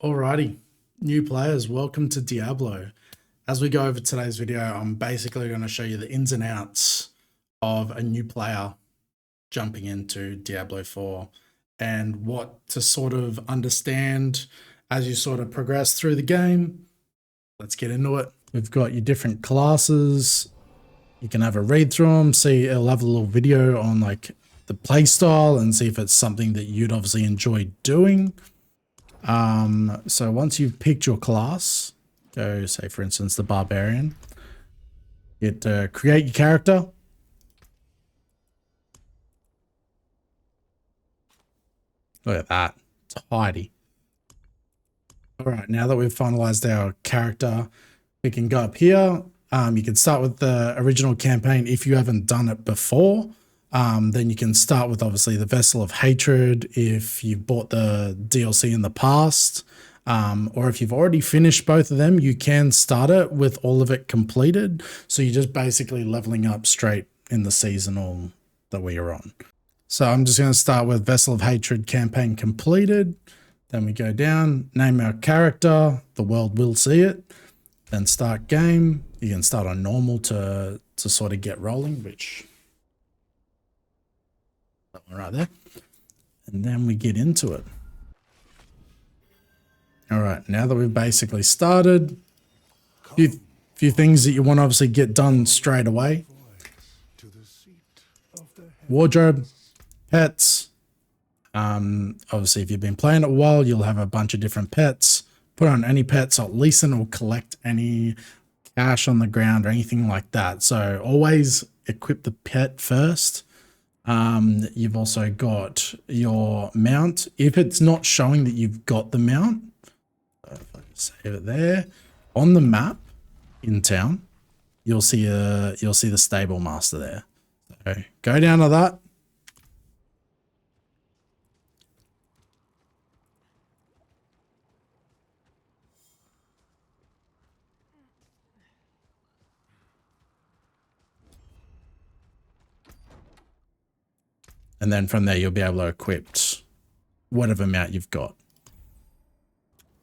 Alrighty, new players, welcome to Diablo. As we go over today's video, I'm basically going to show you the ins and outs of a new player jumping into Diablo 4 and what to sort of understand as you sort of progress through the game. Let's get into it. We've got your different classes. You can have a read through them, see, it'll have a little video on like the play style and see if it's something that you'd obviously enjoy doing. So once you've picked your class, go say for instance the barbarian, hit create your character. Look at that, it's tidy. All right, now that we've finalized our character, we can go up here. You can start with the original campaign if you haven't done it before. Then you can start with obviously the Vessel of Hatred if you've bought the DLC in the past, or if you've already finished both of them, you can start it with all of it completed. So you're just basically leveling up straight in the seasonal that we are on. So I'm just going to start with Vessel of Hatred campaign completed. Then we go down, name our character, the world will see it, then start game. You can start on normal to sort of get rolling, which that one right there. And then we get into it. All right, now that we've basically started, few things that you want to obviously get done straight away. Wardrobe, pets. Obviously, if you've been playing it a while, you'll have a bunch of different pets. Put on any pets, or at least it will collect any cash on the ground or anything like that. So always equip the pet first. You've also got your mount. If it's not showing that you've got the mount, if I can save it there on the map in town, you'll see the stable master there. So go down to that. And then from there, you'll be able to equip whatever mount you've got.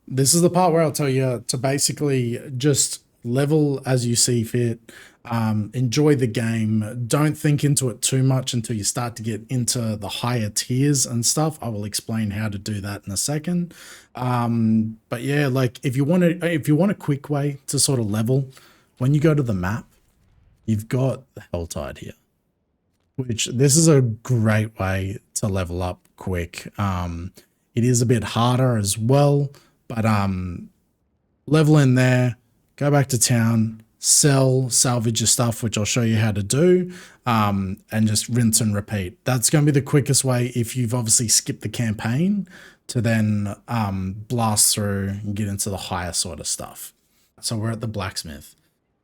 This is the part where I'll tell you to basically just level as you see fit. Enjoy the game. Don't think into it too much until you start to get into the higher tiers and stuff. I will explain how to do that in a second. But yeah, like if you want a quick way to sort of level, when you go to the map, you've got the Helltide here, which this is a great way to level up quick. It is a bit harder as well, but level in there, go back to town, salvage your stuff, which I'll show you how to do, and just rinse and repeat. That's going to be the quickest way if you've obviously skipped the campaign to then blast through and get into the higher sort of stuff. So we're at the Blacksmith.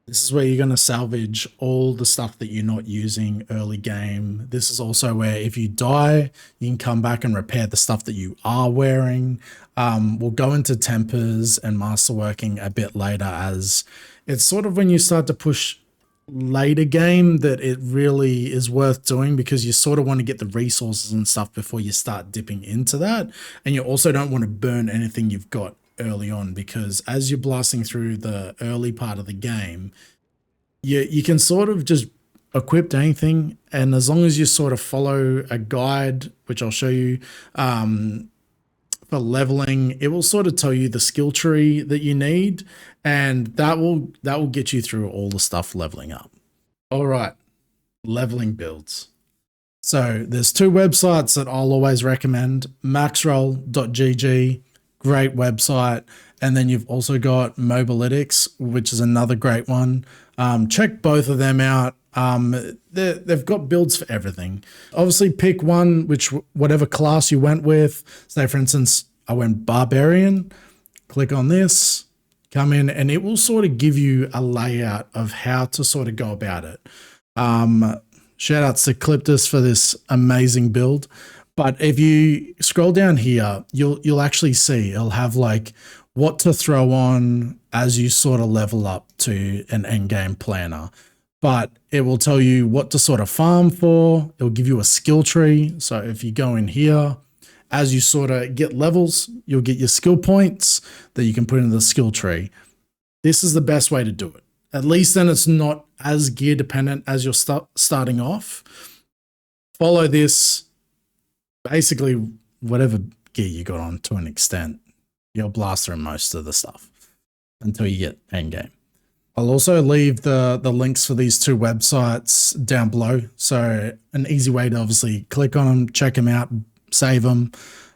This is where you're going to salvage all the stuff that you're not using early game. This is also where if you die, you can come back and repair the stuff that you are wearing. We'll go into tempers and masterworking a bit later, as it's sort of when you start to push later game that it really is worth doing, because you sort of want to get the resources and stuff before you start dipping into that. And you also don't want to burn anything you've got early on, because as you're blasting through the early part of the game, you can sort of just equip anything, and as long as you sort of follow a guide, which I'll show you for leveling, it will sort of tell you the skill tree that you need, and that will get you through all the stuff leveling up. All right, leveling builds. So there's two websites that I'll always recommend: maxroll.gg, great website. And then you've also got Mobalytics, which is another great one. Check both of them out. They've got builds for everything. Obviously pick one, whatever class you went with. Say for instance, I went Barbarian. Click on this, come in, and it will sort of give you a layout of how to sort of go about it. Shout outs to Cliptus for this amazing build. But if you scroll down here, you'll actually see it'll have like what to throw on as you sort of level up to an endgame planner. But it will tell you what to sort of farm for. It'll give you a skill tree. So if you go in here as you sort of get levels, you'll get your skill points that you can put into the skill tree. This is the best way to do it. At least then it's not as gear dependent as you're starting off. Follow this, basically whatever gear you got on to an extent. You'll blast through most of the stuff until you get end game. I'll also leave the links for these two websites down below. So an easy way to obviously click on them, check them out, save them,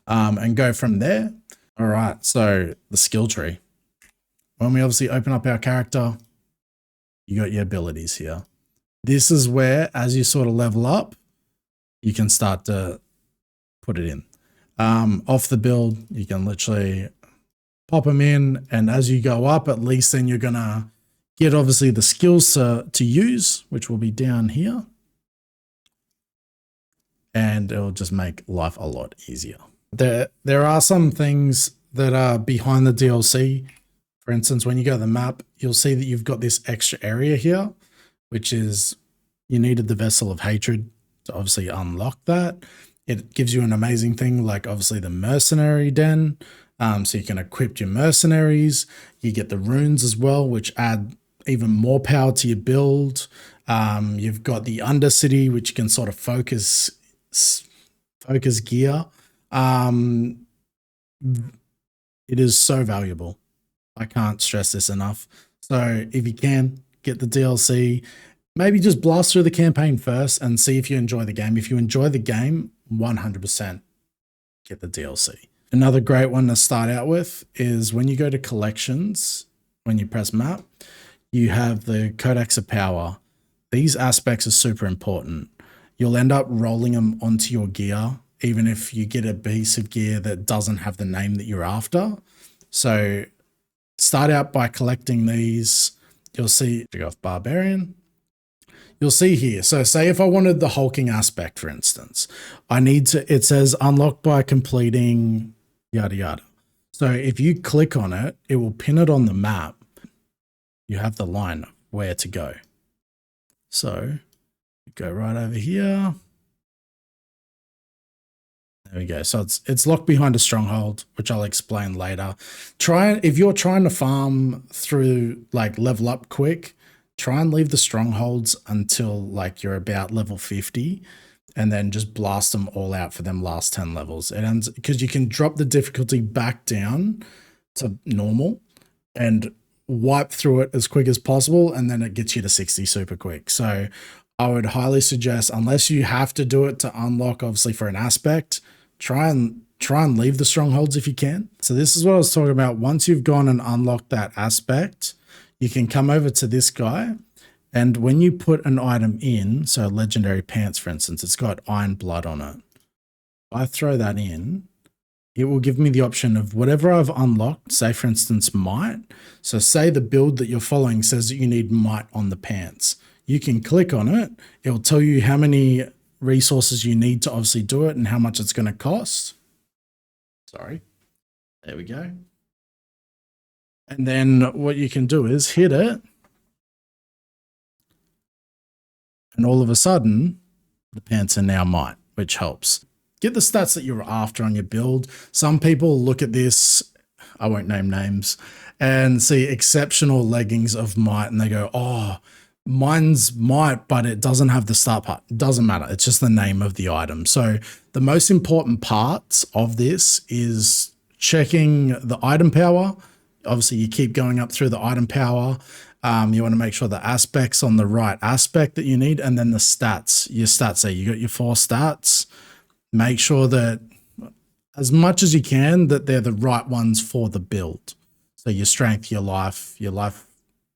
and go from there. All right, so the skill tree. When we obviously open up our character, you got your abilities here. This is where, as you sort of level up, you can start to put it in. Off the build, you can literally pop them in, and as you go up, at least then you're gonna get obviously the skills to use, which will be down here, and it'll just make life a lot easier. There are some things that are behind the DLC. For instance, when you go to the map, you'll see that you've got this extra area here, which is you needed the Vessel of Hatred to obviously unlock that. It gives you an amazing thing like obviously the Mercenary Den, so you can equip your mercenaries. You get the runes as well, which add even more power to your build. You've got the Undercity, which can sort of focus gear. It is so valuable. I can't stress this enough. So if you can, get the DLC. Maybe just blast through the campaign first and see if you enjoy the game. If you enjoy the game, 100% get the DLC. Another great one to start out with is when you go to collections, when you press map, you have the Codex of Power. These aspects are super important. You'll end up rolling them onto your gear, even if you get a piece of gear that doesn't have the name that you're after. So start out by collecting these. You'll see, go off Barbarian. You'll see here. So say if I wanted the hulking aspect, for instance, I need to, it says unlock by completing yada yada. So if you click on it, it will pin it on the map. You have the line of where to go. So go right over here. There we go. So it's locked behind a stronghold, which I'll explain later. If you're trying to farm through, like level up quick, try and leave the strongholds until like you're about level 50 and then just blast them all out for them last 10 levels. It ends because you can drop the difficulty back down to normal and wipe through it as quick as possible, and then it gets you to 60 super quick. So I would highly suggest, unless you have to do it to unlock obviously for an aspect, try and leave the strongholds if you can. So this is what I was talking about. Once you've gone and unlocked that aspect, you can come over to this guy, and when you put an item in, so legendary pants, for instance, it's got iron blood on it. If I throw that in, it will give me the option of whatever I've unlocked, say for instance, might. So say the build that you're following says that you need might on the pants. You can click on it. It will tell you how many resources you need to obviously do it and how much it's going to cost. Sorry. There we go. And then what you can do is hit it. And all of a sudden, the pants are now might, which helps. Get the stats that you're after on your build. Some people look at this, I won't name names, and see exceptional leggings of might and they go, oh, mine's might, but it doesn't have the start part. It doesn't matter. It's just the name of the item. So the most important parts of this is checking the item power. Obviously, you keep going up through the item power. You want to make sure the aspect's on the right aspect that you need, and then the stats. Your stats there. You got your 4 stats. Make sure that as much as you can that they're the right ones for the build. So your strength, your life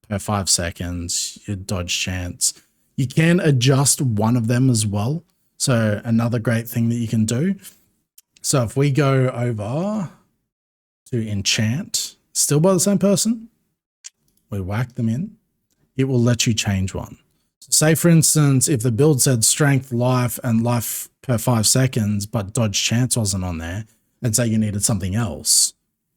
per 5 seconds, your dodge chance. You can adjust one of them as well. So another great thing that you can do. So if we go over to Enchant, still by the same person, we whack them in, it will let you change one. So say for instance, if the build said strength, life, and life per 5 seconds, but dodge chance wasn't on there, and say you needed something else,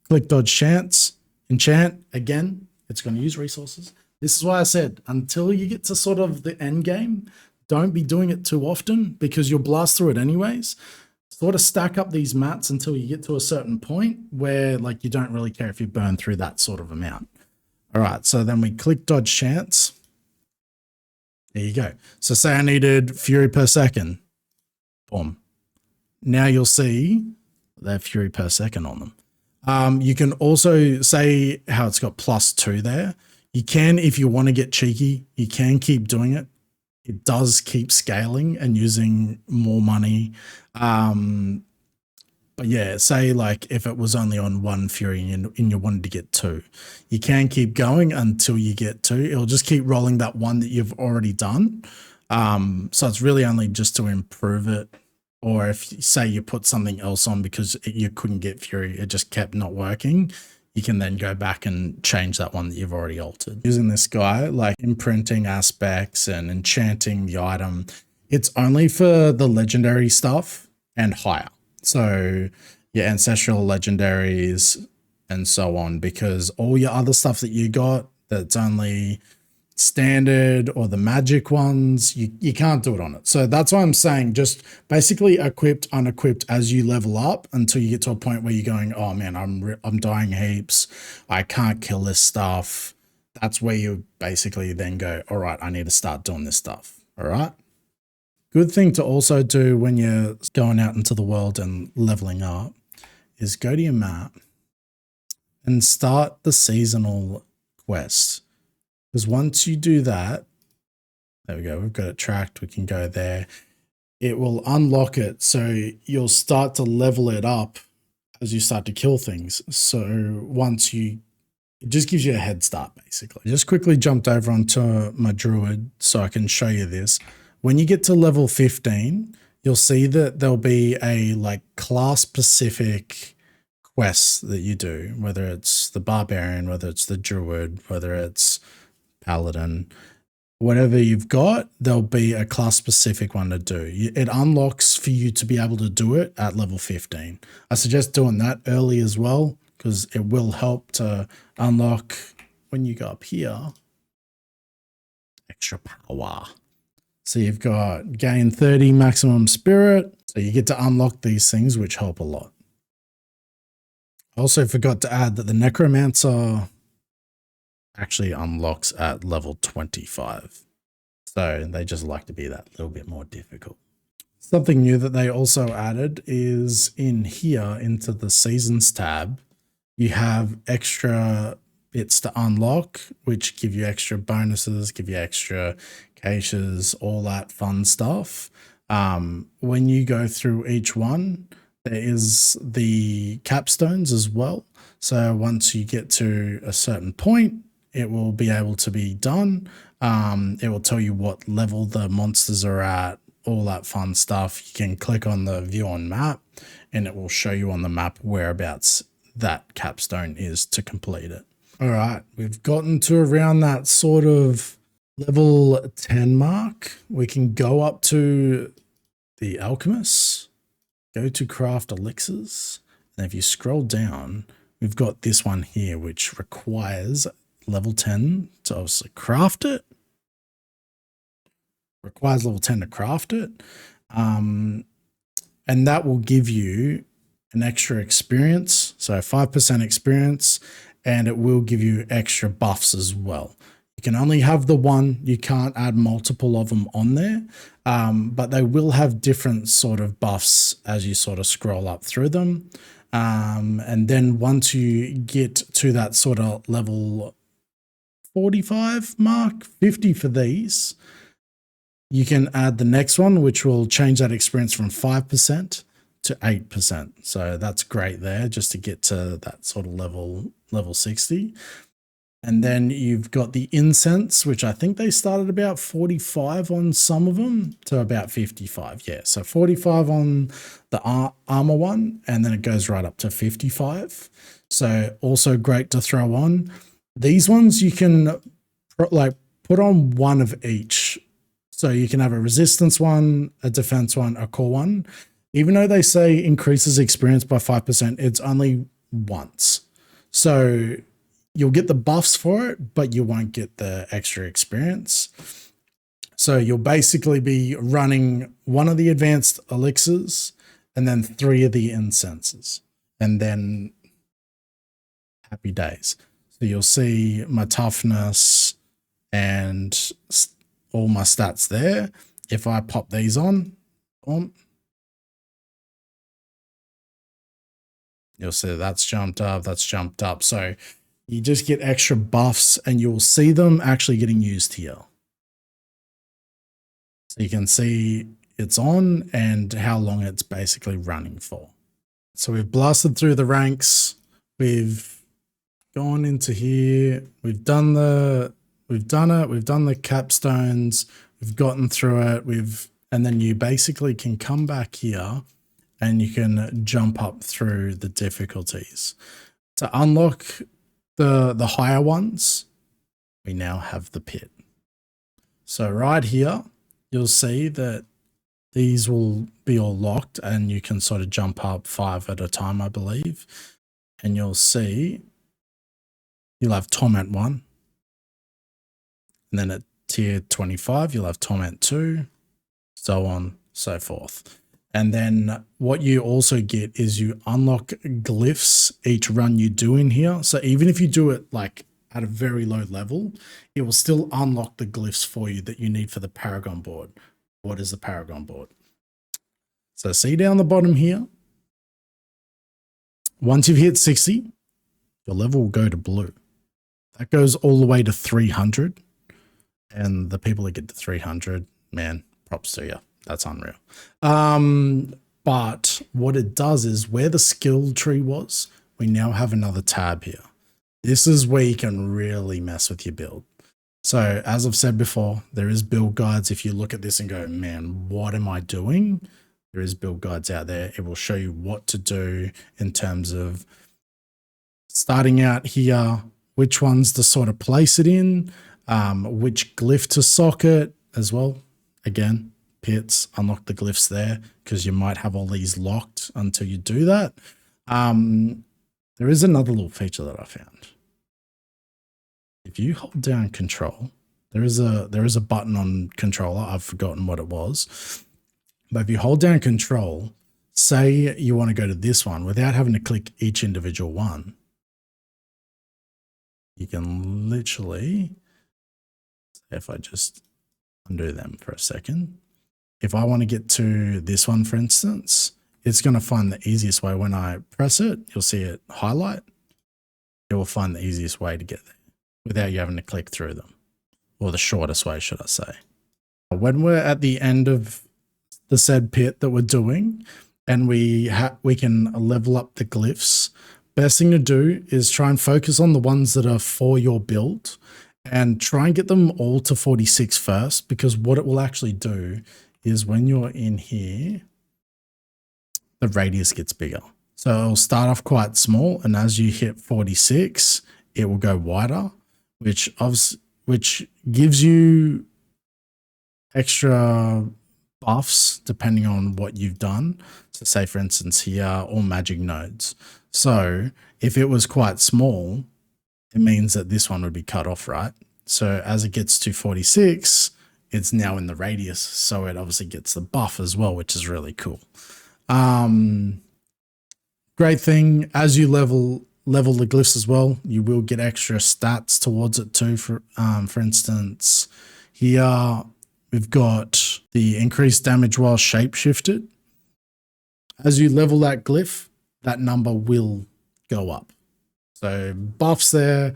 click dodge chance, enchant, again, it's going to use resources. This is why I said, until you get to sort of the end game, don't be doing it too often because you'll blast through it anyways. sort of stack up these mats until you get to a certain point where like you don't really care if you burn through that sort of amount. All right, so then we click dodge chance. There you go. So say I needed fury per second. Boom. Now you'll see they have fury per second on them. You can also say how it's got +2 there. You can, if you want to get cheeky, you can keep doing it. It does keep scaling and using more money. But yeah, say like if it was only on 1 fury and you wanted to get 2, you can keep going until you get 2. It'll just keep rolling that one that you've already done. So it's really only just to improve it. Or if say you put something else on because you couldn't get fury, it just kept not working, you can then go back and change that one that you've already altered. Using this guy, like imprinting aspects and enchanting the item, it's only for the legendary stuff and higher. So your ancestral legendaries and so on, because all your other stuff that you got that's only standard or the magic ones, you can't do it on it. So that's why I'm saying just basically equipped, unequipped as you level up until you get to a point where you're going, oh man, I'm dying heaps. I can't kill this stuff. That's where you basically then go, all right, I need to start doing this stuff. All right. Good thing to also do when you're going out into the world and leveling up is go to your map and start the seasonal quest. Because once you do that, there we go, we've got it tracked, we can go there. It will unlock it, so you'll start to level it up as you start to kill things. So once it just gives you a head start, basically. I just quickly jumped over onto my druid so I can show you this. When you get to level 15, you'll see that there'll be a like class specific quests that you do, whether it's the barbarian, whether it's the druid, whether it's paladin, whatever you've got, there'll be a class specific one to do. It unlocks for you to be able to do it at level 15. I suggest doing that early as well, because it will help to unlock when you go up here, extra power. So you've got gain 30 maximum spirit. So you get to unlock these things, which help a lot. I also forgot to add that the necromancer actually unlocks at level 25. So they just like to be that little bit more difficult. Something new that they also added is in here into the seasons tab, you have extra bits to unlock, which give you extra bonuses, give you extra caches, all that fun stuff. When you go through each one, there is the capstones as well. So once you get to a certain point, it will be able to be done. It will tell you what level the monsters are at, all that fun stuff. You can click on the view on map and it will show you on the map whereabouts that capstone is to complete it. All right, we've gotten to around that sort of level 10 mark. We can go up to the Alchemist, go to craft elixirs. And if you scroll down, we've got this one here, which requires level 10 to obviously craft it. Requires level 10 to craft it. And that will give you an extra experience. So 5% experience, and it will give you extra buffs as well. You can only have the one, you can't add multiple of them on there, but they will have different sort of buffs as you sort of scroll up through them. And then once you get to that sort of level 45 mark, 50 for these, you can add the next one, which will change that experience from 5% to 8%. So that's great there, just to get to that sort of level 60. And then you've got the incense, which I think they started about 45 on some of them to about 55. Yeah, so 45 on the armor one, and then it goes right up to 55. So also great to throw on. These ones you can like put on one of each. So you can have a resistance one, a defense one, a core one. Even though they say increases experience by 5%, it's only once. So you'll get the buffs for it, but you won't get the extra experience. So you'll basically be running one of the advanced elixirs and then 3 of the incenses, and then happy days. So you'll see my toughness and all my stats there. If I pop these on, you'll see that's jumped up, that's jumped up. So you just get extra buffs and you'll see them actually getting used here. So you can see it's on and how long it's basically running for. So we've blasted through the ranks. We've gone into here. We've done it. We've done the capstones. We've gotten through it. And then you basically can come back here and you can jump up through the difficulties. To unlock the higher ones, we now have the pit. So right here, you'll see that these will be all locked and you can sort of jump up 5 at a time, I believe. And you'll see you'll have Torment 1. And then at tier 25, you'll have Torment 2, so on, so forth. And then what you also get is you unlock glyphs each run you do in here. So even if you do it like at a very low level, it will still unlock the glyphs for you that you need for the Paragon board. What is the Paragon board? So see down the bottom here, once you've hit 60, your level will go to blue. That goes all the way to 300. And the people that get to 300, man, props to you. That's unreal. But what it does is where the skill tree was, we now have another tab here. This is where you can really mess with your build. So as I've said before, there is build guides. If you look at this and go, man, what am I doing? There is build guides out there. It will show you what to do in terms of starting out here, which ones to sort of place it in, which glyph to socket as well. Again, pits, unlock the glyphs there because you might have all these locked until you do that. There is another little feature that I found. If you hold down control, there is a button on controller. I've forgotten what it was. But if you hold down control, say you want to go to this one without having to click each individual one, you can literally, if I just undo them for a second, if I want to get to this one, for instance, it's going to find the easiest way. When I press it, you'll see it highlight. It will find the easiest way to get there without you having to click through them, or the shortest way, should I say. When we're at the end of the said pit that we're doing and we can level up the glyphs, best thing to do is try and focus on the ones that are for your build and try and get them all to 46 first, because what it will actually do is when you're in here, the radius gets bigger. So it'll start off quite small, and as you hit 46, it will go wider, which gives you extra buffs depending on what you've done. So say for instance here, all magic nodes. So if it was quite small, it means that this one would be cut off, right? So as it gets to 46, it's now in the radius. So it obviously gets the buff as well, which is really cool. Great thing, as you level the glyphs as well, you will get extra stats towards it too. For instance, here we've got the increased damage while shapeshifted. As you level that glyph, that number will go up. So buffs there,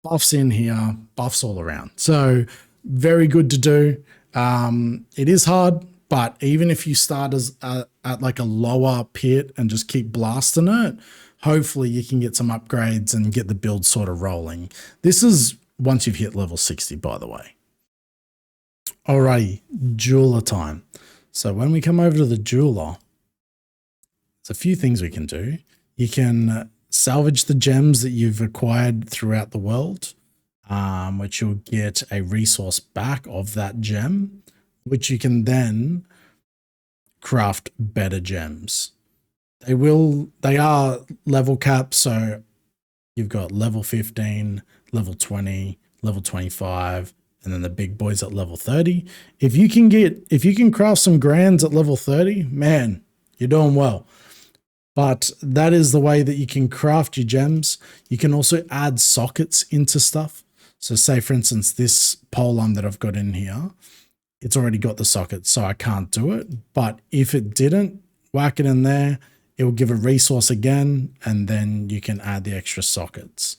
buffs in here, buffs all around. So very good to do. It is hard, but even if you start as at like a lower pit and just keep blasting it, hopefully you can get some upgrades and get the build sort of rolling. This is once you've hit level 60, by the way. Alrighty, jeweler time. So when we come over to the jeweler, there's a few things we can do. You can salvage the gems that you've acquired throughout the world, which you'll get a resource back of that gem, which you can then craft better gems. They are level capped, so you've got level 15, level 20, level 25, and then the big boys at level 30. If you can craft some grands at level 30, man, You're doing well. But that is the way that you can craft your gems. You can also add sockets into stuff. So say, for instance, this pole arm that I've got in here, it's already got the socket, so I can't do it. But if it didn't, whack it in there, it will give a resource again, and then you can add the extra sockets.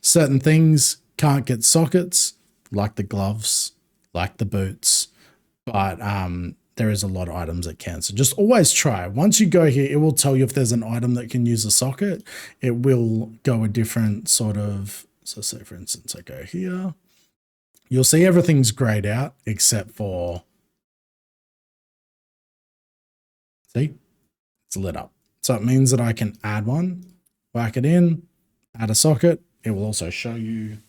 Certain things can't get sockets, like the gloves, like the boots, but there is a lot of items that can. So just always try. Once you go here, it will tell you if there's an item that can use a socket. It will go a different sort of, so say for instance, I go here. You'll see everything's grayed out except for, see, it's lit up. So it means that I can add one, whack it in, add a socket. It will also show you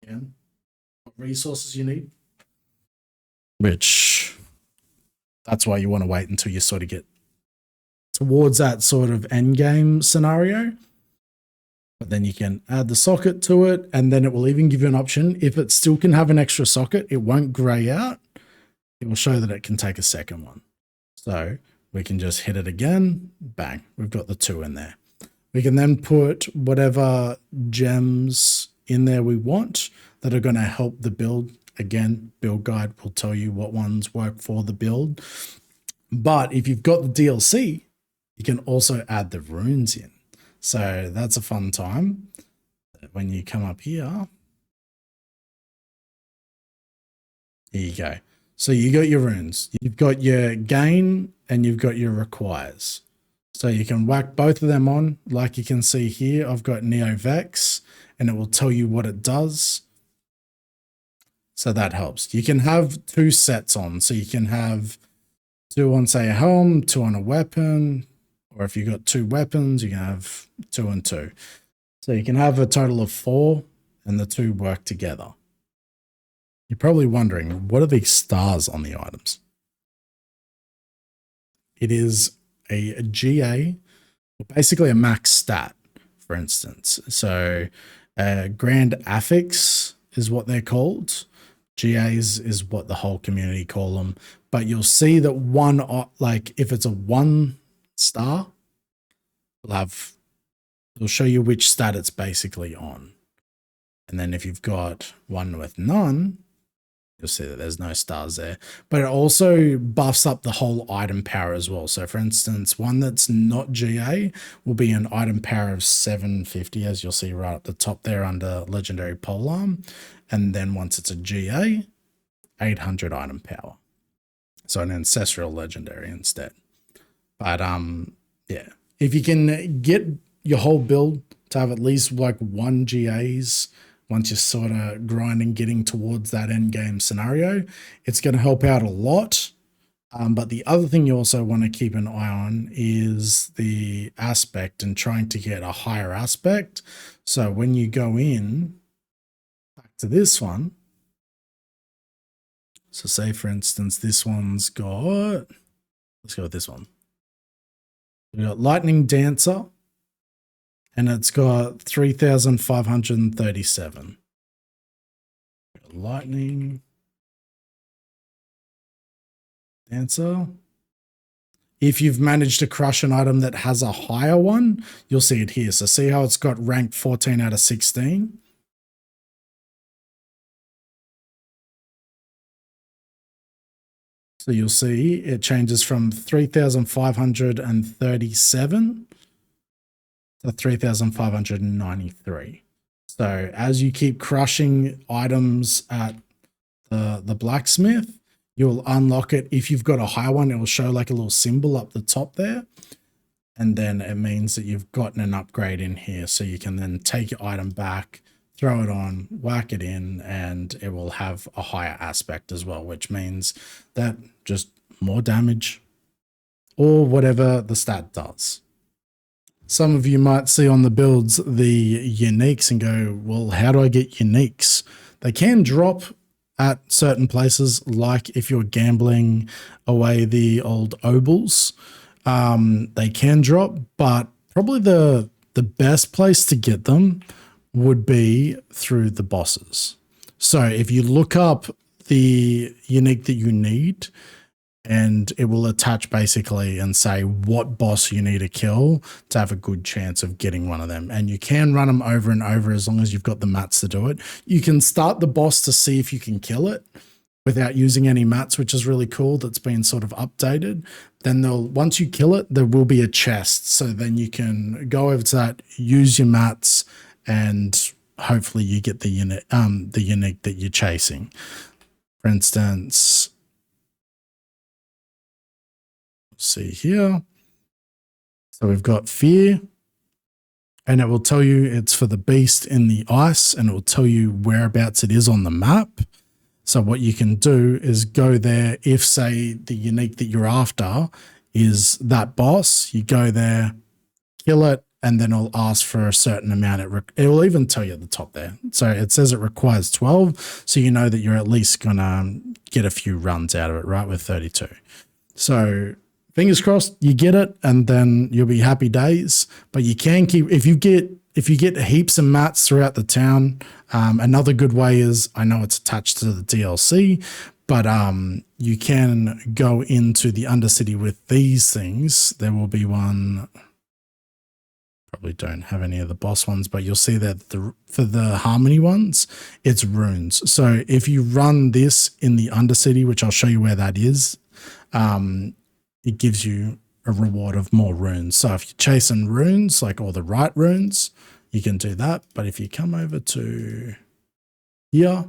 again what resources you need, which that's why you want to wait until you sort of get towards that sort of end game scenario. But then you can add the socket to it, and then it will even give you an option. If it still can have an extra socket, it won't gray out. It will show that it can take a second one. So we can just hit it again. Bang. We've got the 2 in there. We can then put whatever gems in there we want that are going to help the build. Again, build guide will tell you what ones work for the build. But if you've got the DLC, you can also add the runes in. So that's a fun time. When you come up here, here you go. So you got your runes, you've got your gain, and you've got your requires. So you can whack both of them on. Like you can see here, I've got Neo Vex, and it will tell you what it does. So that helps. You can have 2 sets on. So you can have 2 on, say, a helm, 2 on a weapon, or if you've got 2 weapons, you can have 2 and 2. So you can have a total of 4, and the 2 work together. You're probably wondering, what are these stars on the items? It is a GA, basically a max stat, for instance. So grand affix is what they're called. GAs is what the whole community call them. But you'll see that one, like if it's a 1 star, it'll show you which stat it's basically on. And then if you've got one with none, you'll see that there's no stars there. But it also buffs up the whole item power as well. So for instance, one that's not GA will be an item power of 750, as you'll see right at the top there under legendary polearm. And then once it's a GA, 800 item power. So an ancestral legendary instead. But yeah, if you can get your whole build to have at least like 1 GAs, once you're sort of grinding, getting towards that end game scenario, it's going to help out a lot. But the other thing you also want to keep an eye on is the aspect and trying to get a higher aspect. So when you go in back to this one, so say for instance, this one's got, let's go with this one. We've got Lightning Dancer, and it's got 3,537. Lightning Dancer. If you've managed to crush an item that has a higher one, you'll see it here. So see how it's got ranked 14 out of 16? So you'll see it changes from 3,537 to 3,593. So as you keep crushing items at the blacksmith, you'll unlock it. If you've got a higher one, it will show like a little symbol up the top there. And then it means that you've gotten an upgrade in here. So you can then take your item back, throw it on, whack it in, and it will have a higher aspect as well, which means that just more damage or whatever the stat does. Some of you might see on the builds the uniques and go, well, how do I get uniques? They can drop at certain places, like if you're gambling away the old obols, they can drop, but probably the best place to get them would be through the bosses. So if you look up the unique that you need, and it will attach basically and say what boss you need to kill to have a good chance of getting one of them. And you can run them over and over as long as you've got the mats to do it. You can start the boss to see if you can kill it without using any mats, which is really cool. That's been sort of updated. Then once you kill it, there will be a chest. So then you can go over to that, use your mats, and hopefully you get the unique that you're chasing. For instance, see here. So we've got fear, and it will tell you it's for the beast in the ice, and it will tell you whereabouts it is on the map. So what you can do is go there. If say the unique that you're after is that boss, you go there, kill it, and then it'll ask for a certain amount. It will even tell you at the top there. So it says it requires 12. So you know that you're at least going to get a few runs out of it, right? With 32. So fingers crossed you get it, and then you'll be happy days. But you can keep, if you get heaps of mats throughout the town, another good way is, I know it's attached to the DLC, but you can go into the Undercity with these things. There will be one, probably don't have any of the boss ones, but you'll see that for the Harmony ones, it's runes. So if you run this in the Undercity, which I'll show you where that is, it gives you a reward of more runes. So if you're chasing runes, like all the right runes, you can do that. But if you come over to here,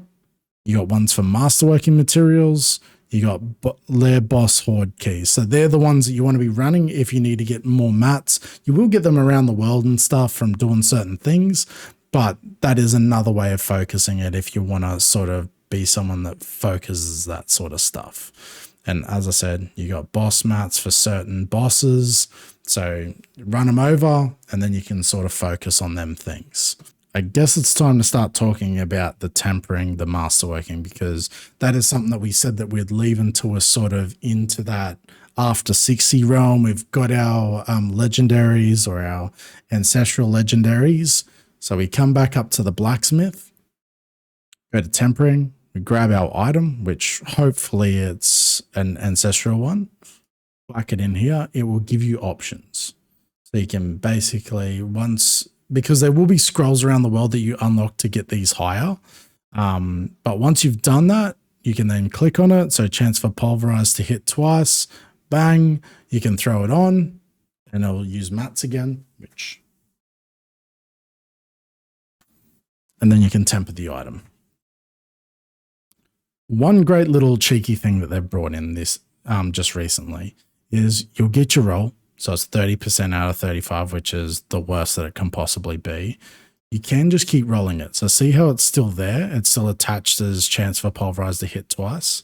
you got ones for masterworking materials, you got Lair Boss Horde keys. So they're the ones that you want to be running if you need to get more mats. You will get them around the world and stuff from doing certain things, but that is another way of focusing it if you want to sort of be someone that focuses that sort of stuff. And as I said, you got boss mats for certain bosses. So run them over, and then you can sort of focus on them things. I guess it's time to start talking about the tempering, the masterworking, because that is something that we said that we'd leave until we're sort of into that after 60 realm. We've got our legendaries or our ancestral legendaries. So we come back up to the blacksmith, go to tempering, we grab our item, which hopefully it's an ancestral one, whack it in here. It will give you options. So you can basically because there will be scrolls around the world that you unlock to get these higher. But once you've done that, you can then click on it. So chance for pulverize to hit twice, bang, you can throw it on, and it'll use mats again, and then you can temper the item. One great little cheeky thing that they've brought in this just recently is you'll get your roll. So it's 30% out of 35, which is the worst that it can possibly be. You can just keep rolling it. So see how it's still there? It's still attached as chance for pulverize to hit twice.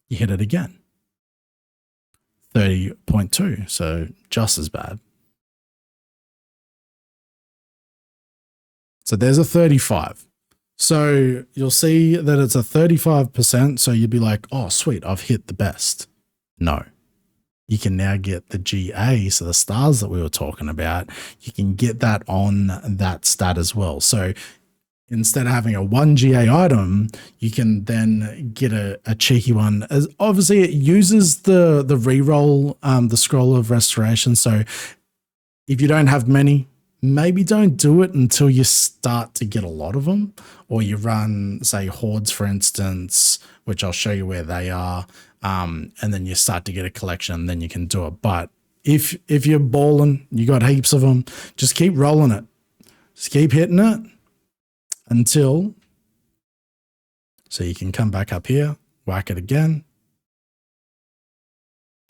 You hit it again. 30.2, so just as bad. So there's a 35. So you'll see that it's a 35%. So you'd be like, oh, sweet, I've hit the best. No. You can now get the GA, so the stars that we were talking about, you can get that on that stat as well. So instead of having a 1 GA item, you can then get a cheeky one. As obviously, it uses the reroll, the scroll of restoration. So if you don't have many, maybe don't do it until you start to get a lot of them, or you run, say, hordes, for instance, which I'll show you where they are. And then you start to get a collection, then you can do it. But if you're balling, you got heaps of them, just keep rolling it. Just keep hitting it until, so you can come back up here, whack it again.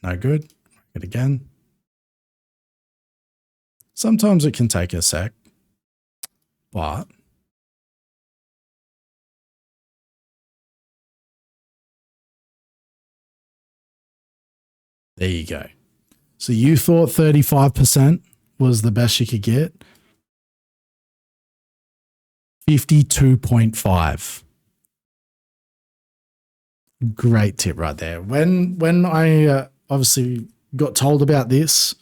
No good. Whack it again. Sometimes it can take a sec, but there you go. So you thought 35% was the best you could get. 52.5. Great tip right there. When I obviously got told about this,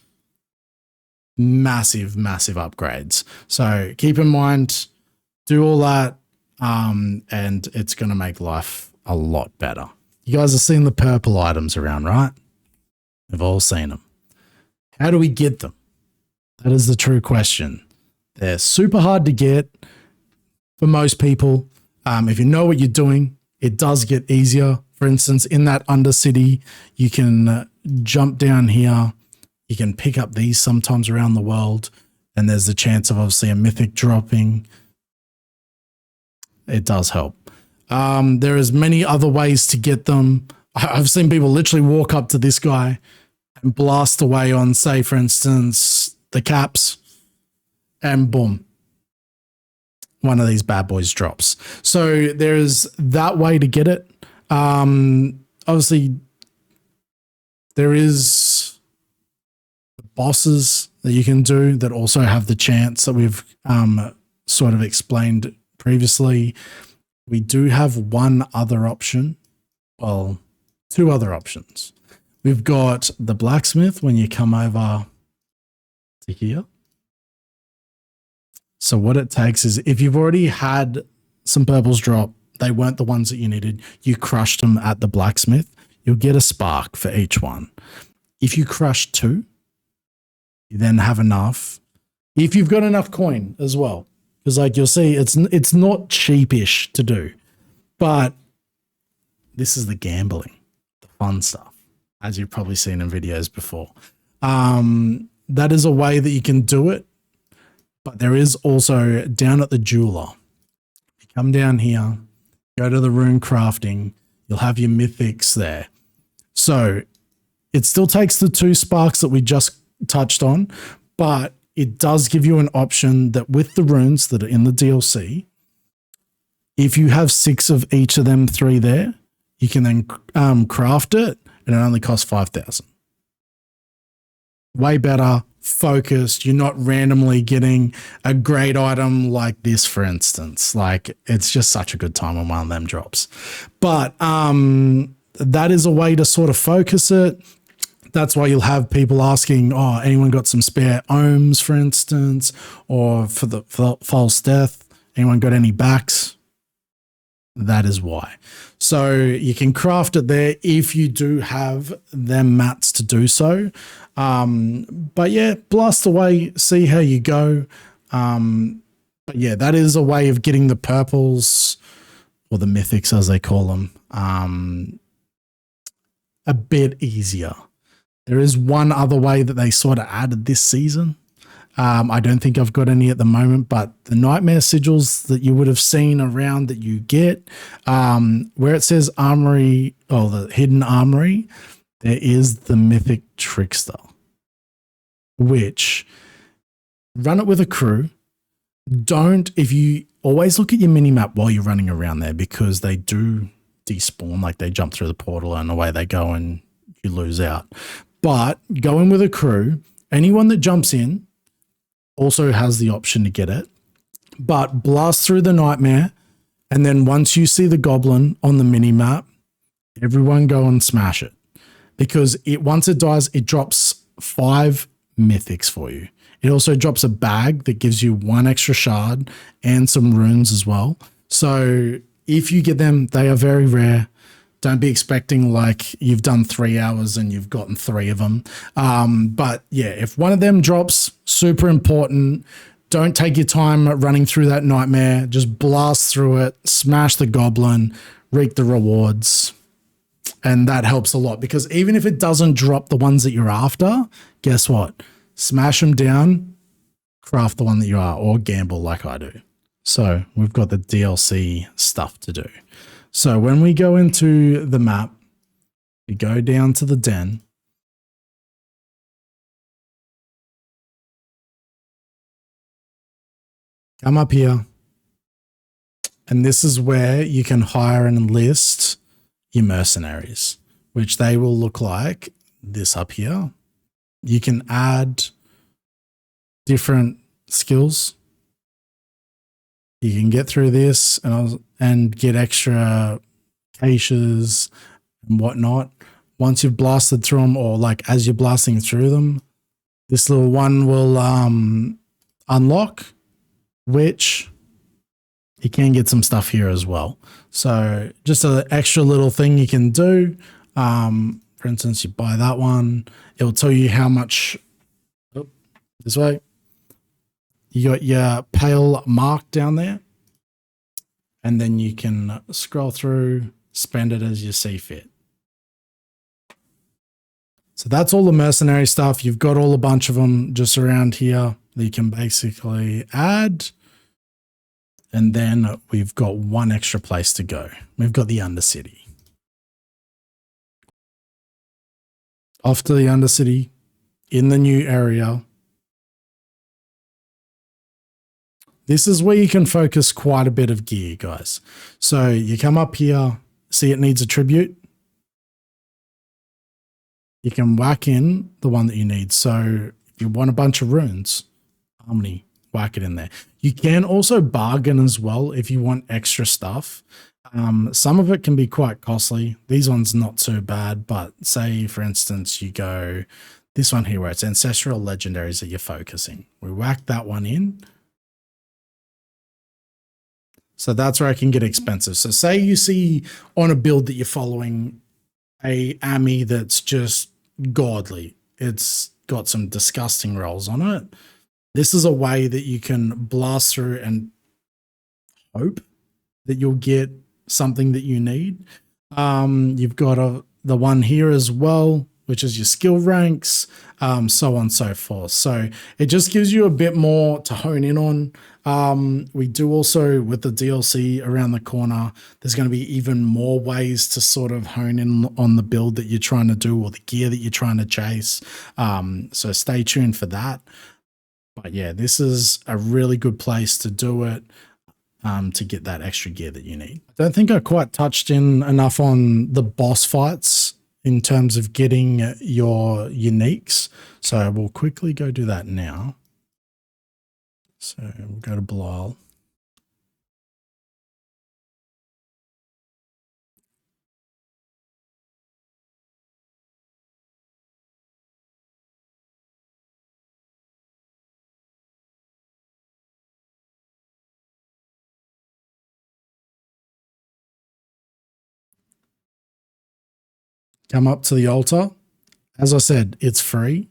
massive upgrades. So keep in mind, do all that, and it's going to make life a lot better. You guys have seen the purple items around, right? We've all seen them. How do we get them? That is the true question. They're super hard to get for most people. If you know what you're doing, it does get easier. For instance, in that Undercity, you can jump down here. You can pick up these sometimes around the world, and there's the chance of obviously a mythic dropping. It does help. There is many other ways to get them. I've seen people literally walk up to this guy and blast away on, say, for instance, the caps, and boom, one of these bad boys drops. So there's that way to get it. Obviously, there is the bosses that you can do that also have the chance that we've sort of explained previously. We do have one other option. Well, two other options. We've got the Blacksmith when you come over to here. So what it takes is if you've already had some purples drop, they weren't the ones that you needed, you crushed them at the Blacksmith, you'll get a spark for each one. If you crush two, you then have enough. If you've got enough coin as well, because like you'll see, it's not cheapish to do, but this is the gambling, the fun stuff, as you've probably seen in videos before. That is a way that you can do it, but there is also down at the jeweler. You come down here, go to the rune crafting, you'll have your mythics there. So it still takes the 2 sparks that we just touched on, but it does give you an option that with the runes that are in the DLC, if you have 6 of each of them 3 there, you can then craft it, and it only costs 5,000. Way better, focused. You're not randomly getting a great item like this, for instance. Like, it's just such a good time when one of them drops. But that is a way to sort of focus it. That's why you'll have people asking, oh, anyone got some spare ohms, for instance, or for the false death? Anyone got any backs? That is why. So you can craft it there if you do have them mats to do so. But yeah, blast away, see how you go. But yeah, that is a way of getting the purples, or the mythics as they call them, a bit easier. There is one other way that they sort of added this season. I don't think I've got any at the moment, but the nightmare sigils that you would have seen around that you get, where it says armory, or the hidden armory, there is the mythic trickster, which run it with a crew. If you always look at your mini map while you're running around there, because they do despawn, like they jump through the portal and away they go and you lose out. But go in with a crew. Anyone that jumps in also has the option to get it, but blast through the nightmare. And then once you see the goblin on the mini map, everyone go and smash it, because once it dies, it drops 5 mythics for you. It also drops a bag that gives you 1 extra shard and some runes as well. So if you get them, they are very rare. Don't be expecting like you've done 3 hours and you've gotten 3 of them. But yeah, if one of them drops, super important. Don't take your time running through that nightmare. Just blast through it, smash the goblin, reap the rewards. And that helps a lot, because even if it doesn't drop the ones that you're after, guess what? Smash them down, craft the one that you are, or gamble like I do. So we've got the DLC stuff to do. So when we go into the map, we go down to the den. Come up here. And this is where you can hire and enlist your mercenaries, which they will look like this up here. You can add different skills. You can get through this and get extra caches and whatnot. Once you've blasted through them, or like as you're blasting through them, this little one will unlock, which you can get some stuff here as well. So just an extra little thing you can do. For for instance, you buy that one, it will tell you how much, this way, you got your pale mark down there, and then you can scroll through, spend it as you see fit. So that's all the mercenary stuff. You've got all a bunch of them just around here that you can basically add. And then we've got one extra place to go. We've got the Undercity. Off to the Undercity in the new area. This is where you can focus quite a bit of gear, guys. So you come up here, see it needs a tribute. You can whack in the one that you need. So if you want a bunch of runes, Harmony, whack it in there. You can also bargain as well if you want extra stuff. Some of it can be quite costly. These ones not so bad, but say for instance you go this one here where it's ancestral legendaries that you're focusing. We whack that one in. So that's where I can get expensive. So say you see on a build that you're following a Ami that's just godly. It's got some disgusting rolls on it. This is a way that you can blast through and hope that you'll get something that you need. You've got the one here as well, which is your skill ranks, so on and so forth. So it just gives you a bit more to hone in on. We do also, with the DLC around the corner, there's going to be even more ways to sort of hone in on the build that you're trying to do or the gear that you're trying to chase. So stay tuned for that. But yeah, this is a really good place to do it, to get that extra gear that you need. I don't think I quite touched in enough on the boss fights in terms of getting your uniques. So we'll quickly go do that now. So we'll go to Lvl. Come up to the altar. As I said, it's free.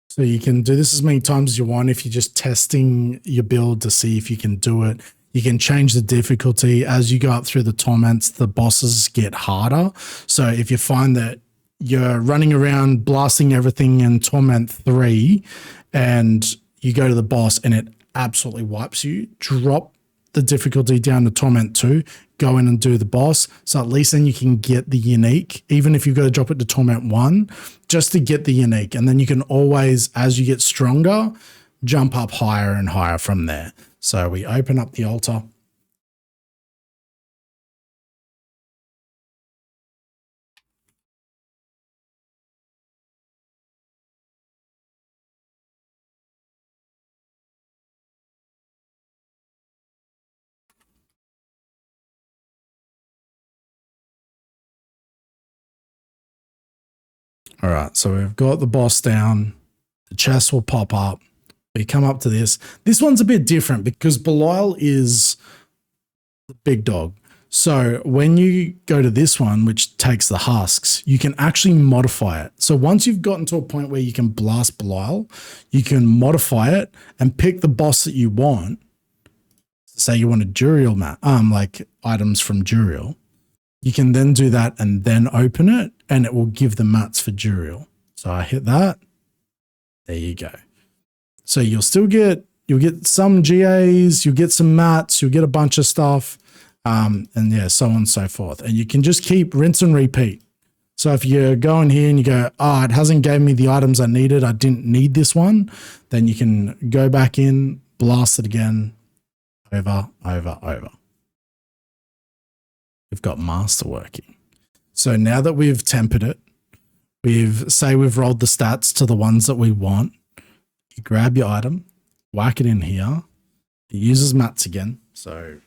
So you can do this as many times as you want if you're just testing your build to see if you can do it. You can change the difficulty. As you go up through the torments, the bosses get harder. So if you find that you're running around blasting everything in Torment 3 and you go to the boss and it absolutely wipes you, drop the difficulty down to Torment 2, go in and do the boss. So at least then you can get the unique, even if you've got to drop it to Torment 1, just to get the unique. And then you can always, as you get stronger, jump up higher and higher from there. So we open up the altar. All right, so we've got the boss down. The chest will pop up. We come up to this. This one's a bit different because Belial is the big dog. So when you go to this one, which takes the husks, you can actually modify it. So once you've gotten to a point where you can blast Belial, you can modify it and pick the boss that you want. Say you want a Duriel mat, like items from Duriel. You can then do that and then open it and it will give the mats for Duriel. So I hit that. There you go. So you'll get some GAs, you'll get some mats, you'll get a bunch of stuff, and yeah, so on and so forth. And you can just keep rinse and repeat. So if you're going here and you go, oh, it hasn't gave me the items I needed, I didn't need this one, then you can go back in, blast it again, over. We've got master working. So now that we've tempered it, we've rolled the stats to the ones that we want. You grab your item, whack it in here. It uses mats again. So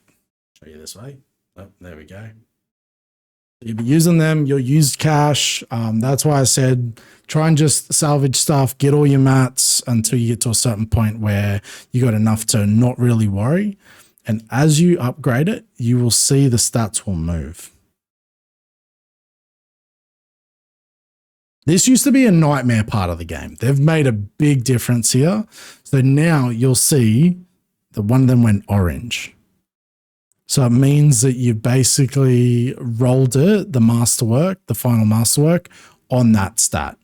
show you this way. Oh, there we go. You'll be using them. You'll use cash. That's why I said try and just salvage stuff, get all your mats until you get to a certain point where you got enough to not really worry. And as you upgrade it, you will see the stats will move. This used to be a nightmare part of the game. They've made a big difference here. So now you'll see that one of them went orange. So it means that you basically rolled it, the masterwork, the final masterwork, on that stat,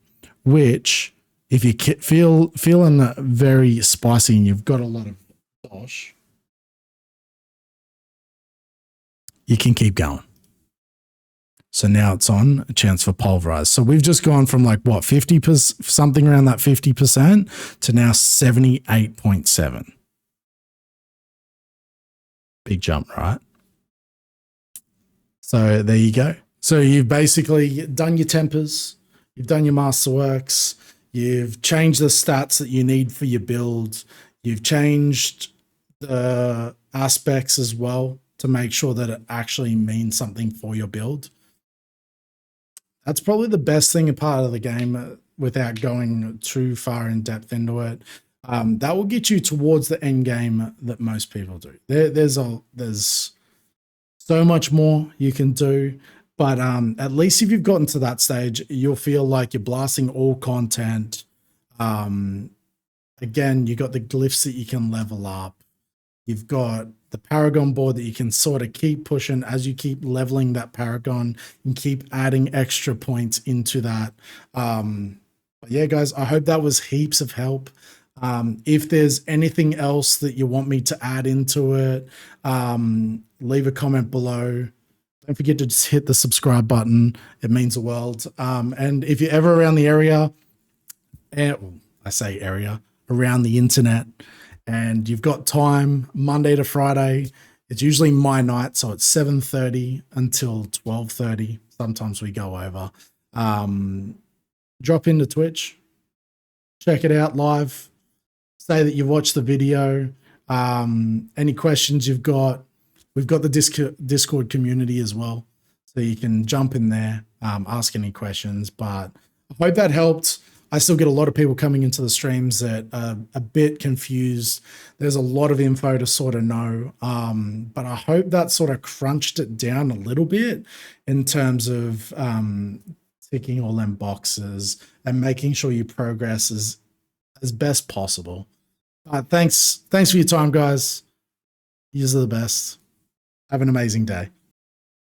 which if you feeling very spicy and you've got a lot of dosh, you can keep going. So now it's on a chance for pulverize. So we've just gone from like what, 50%, something around that 50% to now 78.7. Big jump, right? So there you go. So you've basically done your tempers, you've done your masterworks, you've changed the stats that you need for your build, you've changed the aspects as well to make sure that it actually means something for your build. That's probably the best thing a part of the game without going too far in depth into it. That will get you towards the end game that most people do. There's so much more you can do, but at least if you've gotten to that stage, you'll feel like you're blasting all content. Again, you got the glyphs that you can level up. You've got the Paragon board that you can sort of keep pushing as you keep leveling that Paragon and keep adding extra points into that. But yeah, guys, I hope that was heaps of help. If there's anything else that you want me to add into it, leave a comment below. Don't forget to just hit the subscribe button. It means the world. And if you're ever around the area, I say area, around the internet, and you've got time Monday to Friday, it's usually my night, so it's 7:30 until 12:30. Sometimes we go over. Drop into Twitch, check it out live, say that you watched the video. Any questions you've got, we've got the Discord community as well, so you can jump in there, ask any questions. But I hope that helped. I still get a lot of people coming into the streams that are a bit confused. There's a lot of info to sort of know, but I hope that sort of crunched it down a little bit in terms of ticking all them boxes and making sure you progress as best possible. Thanks for your time, guys. You're the best. Have an amazing day.